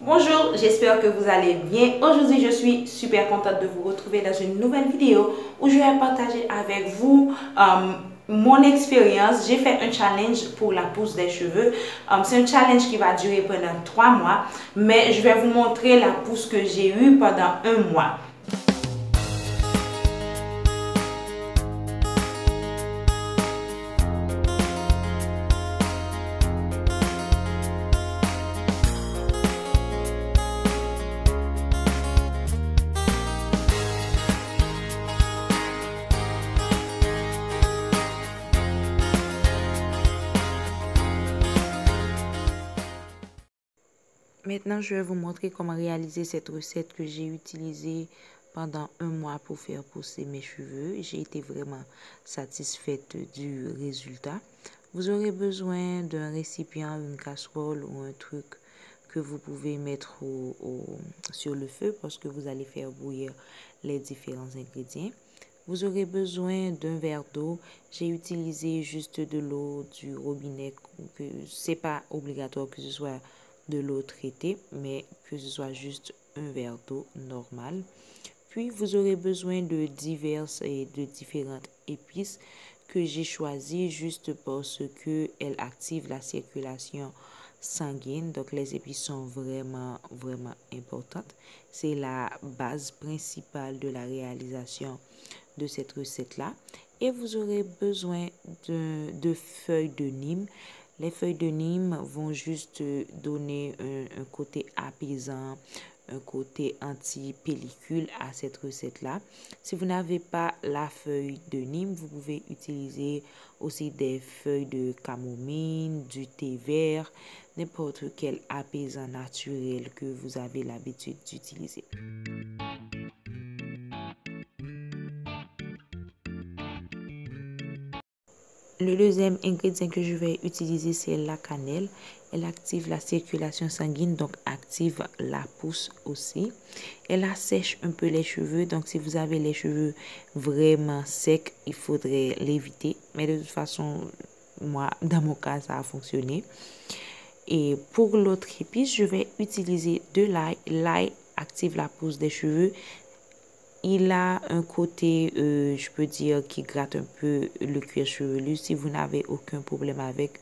Bonjour, j'espère que vous allez bien. Aujourd'hui, je suis super contente de vous retrouver dans une nouvelle vidéo où je vais partager avec vous mon expérience. J'ai fait un challenge pour la pousse des cheveux. C'est un challenge qui va durer pendant 3 mois, mais je vais vous montrer la pousse que j'ai eue pendant un mois. Maintenant, je vais vous montrer comment réaliser cette recette que j'ai utilisée pendant un mois pour faire pousser mes cheveux. J'ai été vraiment satisfaite du résultat. Vous aurez besoin d'un récipient, une casserole ou un truc que vous pouvez mettre sur le feu parce que vous allez faire bouillir les différents ingrédients. Vous aurez besoin d'un verre d'eau. J'ai utilisé juste de l'eau du robinet. C'est pas obligatoire que ce soit de l'eau traitée, mais que ce soit juste un verre d'eau normal. Puis vous aurez besoin de diverses et de différentes épices que j'ai choisies juste parce que elles activent la circulation sanguine. Donc les épices sont vraiment importantes. C'est la base principale de la réalisation de cette recette-là. Et vous aurez besoin de feuilles de Nîmes. Les feuilles de Nîmes vont juste donner un côté apaisant, un côté anti-pellicule à cette recette-là. Si vous n'avez pas la feuille de Nîmes, vous pouvez utiliser aussi des feuilles de camomille, du thé vert, n'importe quel apaisant naturel que vous avez l'habitude d'utiliser. Le deuxième ingrédient que je vais utiliser, c'est la cannelle. Elle active la circulation sanguine, donc active la pousse aussi. Elle assèche un peu les cheveux, donc si vous avez les cheveux vraiment secs, il faudrait l'éviter. Mais de toute façon, moi, dans mon cas, ça a fonctionné. Et pour l'autre épice, je vais utiliser de l'ail. L'ail active la pousse des cheveux. Il a un côté, je peux dire, qui gratte un peu le cuir chevelu. Si vous n'avez aucun problème avec,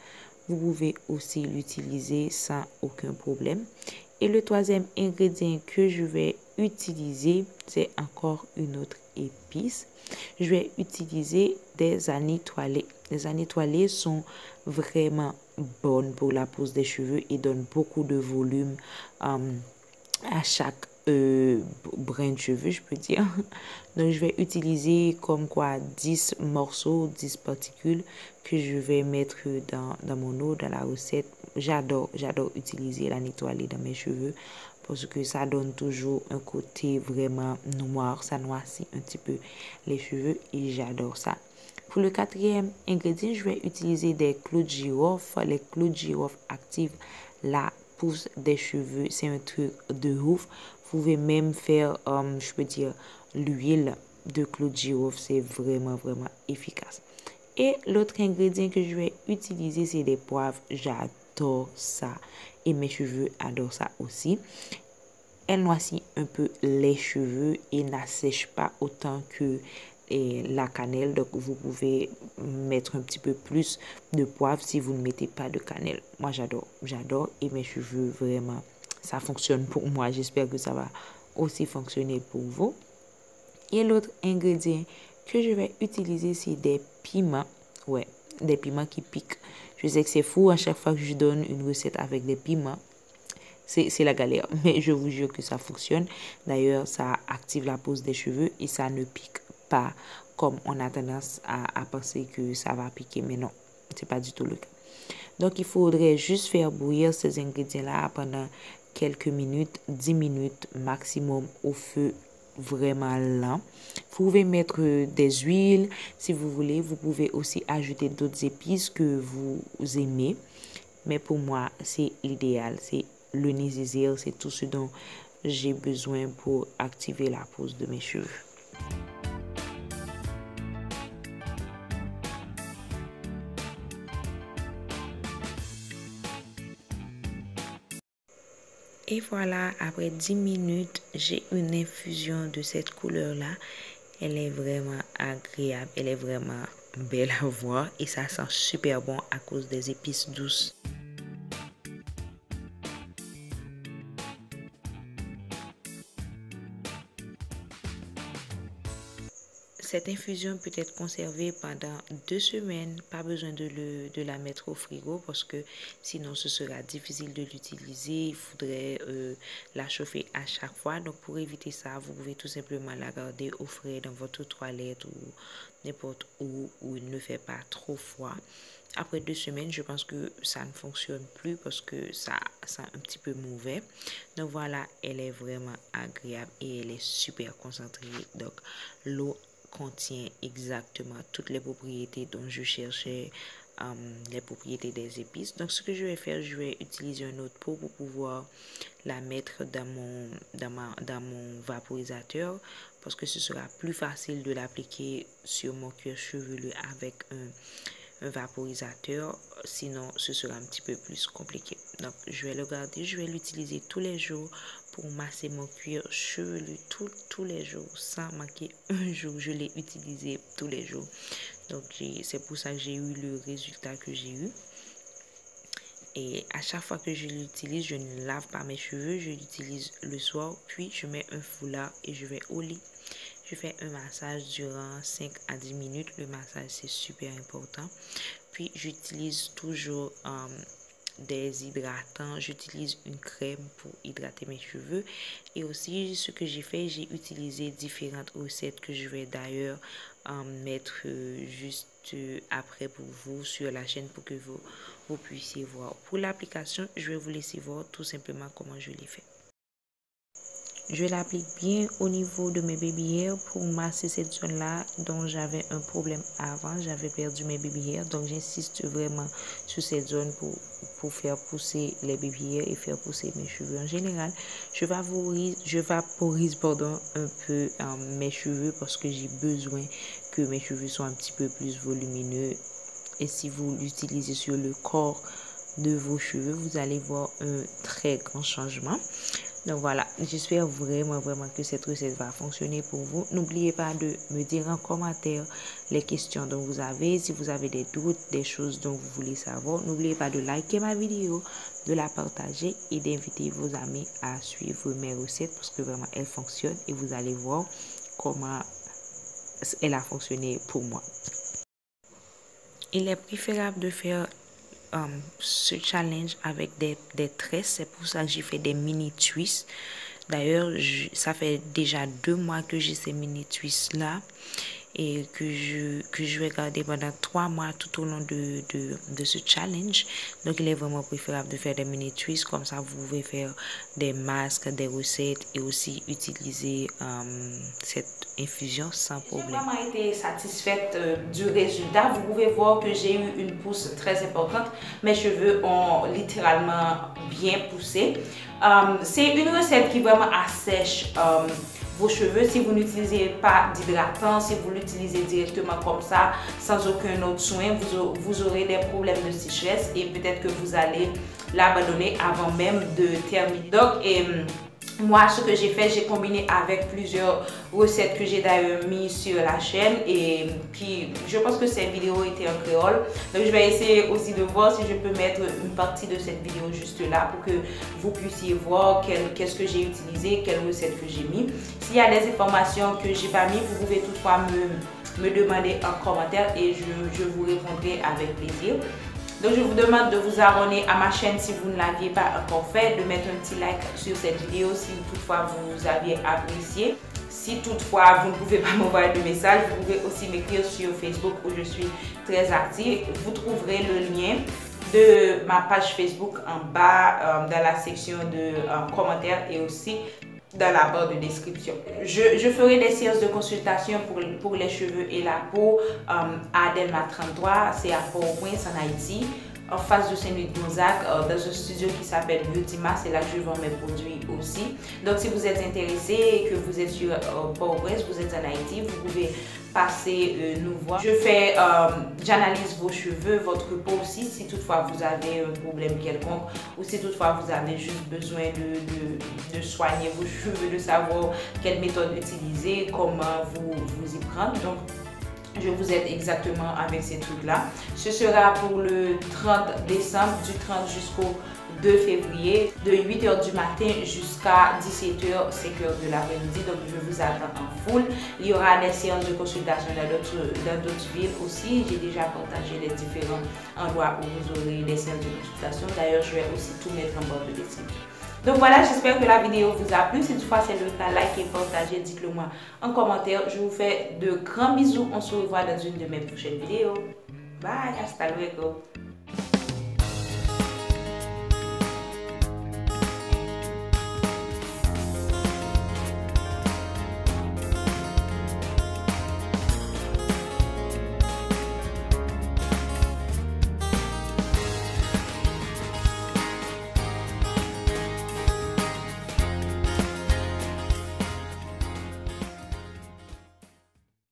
vous pouvez aussi l'utiliser sans aucun problème. Et le troisième ingrédient que je vais utiliser, c'est encore une autre épice. Je vais utiliser des anis toilés. Les anis toilés sont vraiment bonnes pour la pousse des cheveux et donnent beaucoup de volume à chaque brin de cheveux, je peux dire. Donc, je vais utiliser comme quoi 10 morceaux, 10 particules que je vais mettre dans mon eau, dans la recette. J'adore utiliser la nettoyer dans mes cheveux parce que ça donne toujours un côté vraiment noir. Ça noircit un petit peu les cheveux et j'adore ça. Pour le quatrième ingrédient, je vais utiliser des clous de girofle. Les clous de girofle activent la pousse des cheveux. C'est un truc de ouf. Vous pouvez même faire, je peux dire, l'huile de clous de girofle. C'est vraiment efficace. Et l'autre ingrédient que je vais utiliser, c'est des poivres. J'adore ça. Et mes cheveux adorent ça aussi. Elle noircit un peu les cheveux et n'assèche pas autant que la cannelle. Donc, vous pouvez mettre un petit peu plus de poivre si vous ne mettez pas de cannelle. Moi, j'adore. Et mes cheveux, vraiment, ça fonctionne pour moi. J'espère que ça va aussi fonctionner pour vous. Et l'autre ingrédient que je vais utiliser, c'est des piments. Ouais, des piments qui piquent. Je sais que c'est fou à chaque fois que je donne une recette avec des piments. C'est la galère, mais je vous jure que ça fonctionne. D'ailleurs, ça active la pousse des cheveux et ça ne pique pas comme on a tendance à penser que ça va piquer. Mais non, c'est pas du tout le cas. Donc, il faudrait juste faire bouillir ces ingrédients-là pendant quelques minutes, 10 minutes maximum au feu vraiment lent. Vous pouvez mettre des huiles si vous voulez. Vous pouvez aussi ajouter d'autres épices que vous aimez. Mais pour moi, c'est l'idéal. C'est le nécessaire. C'est tout ce dont j'ai besoin pour activer la pousse de mes cheveux. Et voilà, après 10 minutes, j'ai une infusion de cette couleur-là. Elle est vraiment agréable, elle est vraiment belle à voir et ça sent super bon à cause des épices douces. Cette infusion peut être conservée pendant 2 semaines. Pas besoin de la mettre au frigo parce que sinon ce sera difficile de l'utiliser. Il faudrait la chauffer à chaque fois. Donc pour éviter ça, vous pouvez tout simplement la garder au frais dans votre toilette ou n'importe où il ne fait pas trop froid. Après 2 semaines, je pense que ça ne fonctionne plus parce que ça sent un petit peu mauvais. Donc voilà, elle est vraiment agréable et elle est super concentrée. Donc l'eau contient exactement toutes les propriétés dont je cherchais, les propriétés des épices. Donc ce que je vais faire, je vais utiliser un autre pot pour pouvoir la mettre dans mon vaporisateur parce que ce sera plus facile de l'appliquer sur mon cuir chevelu avec un vaporisateur, sinon ce sera un petit peu plus compliqué. Donc je vais le garder, je vais l'utiliser tous les jours pour masser mon cuir chevelu tous les jours sans manquer un jour. Je l'ai utilisé tous les jours, donc c'est pour ça que j'ai eu le résultat que j'ai eu. Et à chaque fois que je l'utilise, je ne lave pas mes cheveux, je l'utilise le soir, puis je mets un foulard et je vais au lit. Je fais un massage durant 5 à 10 minutes. Le massage, c'est super important. Puis, j'utilise toujours des hydratants. J'utilise une crème pour hydrater mes cheveux. Et aussi, ce que j'ai fait, j'ai utilisé différentes recettes que je vais d'ailleurs mettre juste après pour vous sur la chaîne pour que vous puissiez voir. Pour l'application, je vais vous laisser voir tout simplement comment je l'ai fait. Je l'applique bien au niveau de mes baby hairs pour masser cette zone-là dont j'avais un problème avant. J'avais perdu mes baby hairs. Donc, j'insiste vraiment sur cette zone pour faire pousser les baby hairs et faire pousser mes cheveux. En général, je vaporise un peu mes cheveux parce que j'ai besoin que mes cheveux soient un petit peu plus volumineux. Et si vous l'utilisez sur le corps de vos cheveux, vous allez voir un très grand changement. Donc voilà, j'espère vraiment que cette recette va fonctionner pour vous. N'oubliez pas de me dire en commentaire les questions dont vous avez. Si vous avez des doutes, des choses dont vous voulez savoir, n'oubliez pas de liker ma vidéo, de la partager et d'inviter vos amis à suivre mes recettes parce que vraiment elles fonctionnent et vous allez voir comment elle a fonctionné pour moi. Il est préférable de faire ce challenge avec des tresses. C'est pour ça que j'ai fait des mini twists. D'ailleurs, ça fait déjà 2 mois que j'ai ces mini twists là et que je vais garder pendant 3 mois tout au long de ce challenge. Donc il est vraiment préférable de faire des mini twists, comme ça vous pouvez faire des masques, des recettes et aussi utiliser cette infusion sans problème. J'ai vraiment été satisfaite du résultat. Vous pouvez voir que j'ai eu une pousse très importante. Mes cheveux ont littéralement bien poussé. C'est une recette qui vraiment assèche vos cheveux. Si vous n'utilisez pas d'hydratant, si vous l'utilisez directement comme ça, sans aucun autre soin, vous aurez des problèmes de sécheresse et peut-être que vous allez l'abandonner avant même de terminer. Donc, moi, ce que j'ai fait, j'ai combiné avec plusieurs recettes que j'ai d'ailleurs mis sur la chaîne et puis je pense que cette vidéo était en créole. Donc, je vais essayer aussi de voir si je peux mettre une partie de cette vidéo juste là pour que vous puissiez voir qu'est-ce que j'ai utilisé, quelles recettes que j'ai mis. S'il y a des informations que j'ai pas mis, vous pouvez toutefois me demander en commentaire et je vous répondrai avec plaisir. Donc je vous demande de vous abonner à ma chaîne si vous ne l'aviez pas encore fait, de mettre un petit like sur cette vidéo si toutefois vous aviez apprécié. Si toutefois vous ne pouvez pas m'envoyer de message, vous pouvez aussi m'écrire sur Facebook où je suis très active. Vous trouverez le lien de ma page Facebook en bas dans la section de commentaires et aussi dans la barre de description. Je ferai des séances de consultation pour les cheveux et la peau à Delma 33, c'est à Port-au-Prince en Haïti. en face de Saint-Louis-de-Gonzague, dans un studio qui s'appelle Biotima. C'est là que je vends mes produits aussi. Donc si vous êtes intéressé et que vous êtes sur Port-au-Prince, vous êtes en Haïti, vous pouvez passer nous voir. J'analyse vos cheveux, votre peau aussi, si toutefois vous avez un problème quelconque ou si toutefois vous avez juste besoin de soigner vos cheveux, de savoir quelle méthode utiliser, comment vous y prendre. Donc je vous aide exactement avec ces trucs-là. Ce sera pour le 30 décembre, du 30 jusqu'au 2 février, de 8h du matin jusqu'à 17h, 5h de l'après-midi. Donc, je vous attends en full. Il y aura des séances de consultation dans d'autres villes aussi. J'ai déjà partagé les différents endroits où vous aurez des séances de consultation. D'ailleurs, je vais aussi tout mettre en barre de description. Donc voilà, j'espère que la vidéo vous a plu. Si toutefois c'est le cas, likez, partagez, dites-le moi en commentaire. Je vous fais de grands bisous. On se revoit dans une de mes prochaines vidéos. Bye, hasta luego.